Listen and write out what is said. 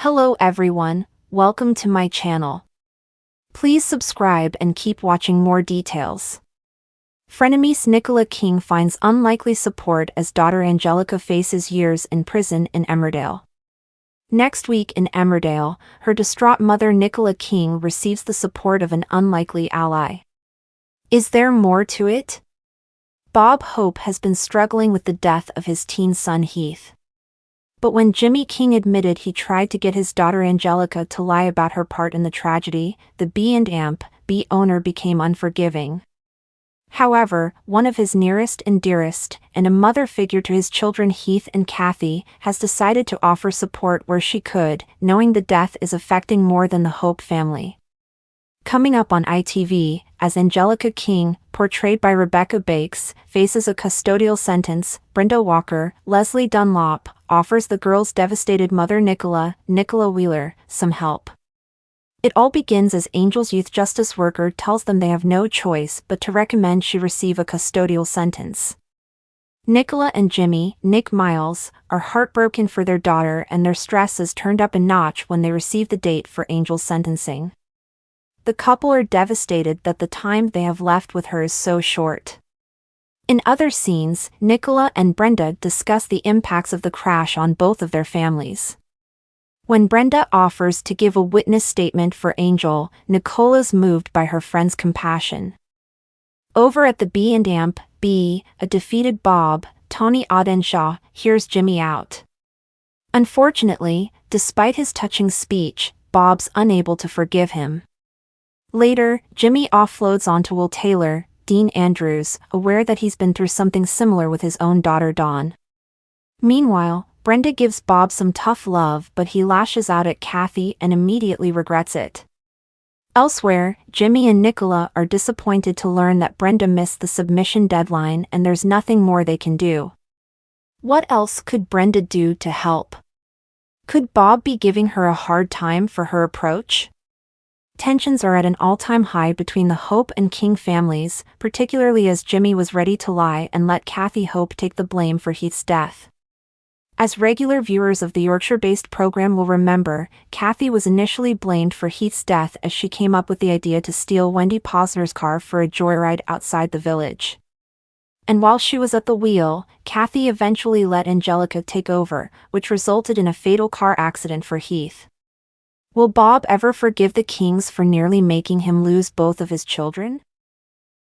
Hello everyone, welcome to my channel. Please subscribe and keep watching more details. Frenemies Nicola King finds unlikely support as daughter Angelica faces years in prison in Emmerdale. Next week in Emmerdale, her distraught mother Nicola King receives the support of an unlikely ally. Is there more to it? Bob Hope has been struggling with the death of his teen son Heath. But when Jimmy King admitted he tried to get his daughter Angelica to lie about her part in the tragedy, the B&B owner became unforgiving. However, one of his nearest and dearest, and a mother figure to his children Heath and Kathy, has decided to offer support where she could, knowing the death is affecting more than the Hope family. Coming up on ITV, as Angelica King, portrayed by Rebecca Bakes, faces a custodial sentence, Brenda Walker, Leslie Dunlop, offers the girl's devastated mother Nicola Wheeler, some help. It all begins as Angel's youth justice worker tells them they have no choice but to recommend she receive a custodial sentence. Nicola and Jimmy, Nick Miles, are heartbroken for their daughter, and their stress is turned up a notch when they receive the date for Angel's sentencing. The couple are devastated that the time they have left with her is so short. In other scenes, Nicola and Brenda discuss the impacts of the crash on both of their families. When Brenda offers to give a witness statement for Angel, Nicola's moved by her friend's compassion. Over at the B&B, a defeated Bob, Tony Audenshaw, hears Jimmy out. Unfortunately, despite his touching speech, Bob's unable to forgive him. Later, Jimmy offloads onto Will Taylor, Dean Andrews, aware that he's been through something similar with his own daughter Dawn. Meanwhile, Brenda gives Bob some tough love, but he lashes out at Kathy and immediately regrets it. Elsewhere, Jimmy and Nicola are disappointed to learn that Brenda missed the submission deadline and there's nothing more they can do. What else could Brenda do to help? Could Bob be giving her a hard time for her approach? Tensions are at an all-time high between the Hope and King families, particularly as Jimmy was ready to lie and let Kathy Hope take the blame for Heath's death. As regular viewers of the Yorkshire-based program will remember, Kathy was initially blamed for Heath's death as she came up with the idea to steal Wendy Posner's car for a joyride outside the village. And while she was at the wheel, Kathy eventually let Angelica take over, which resulted in a fatal car accident for Heath. Will Bob ever forgive the Kings for nearly making him lose both of his children?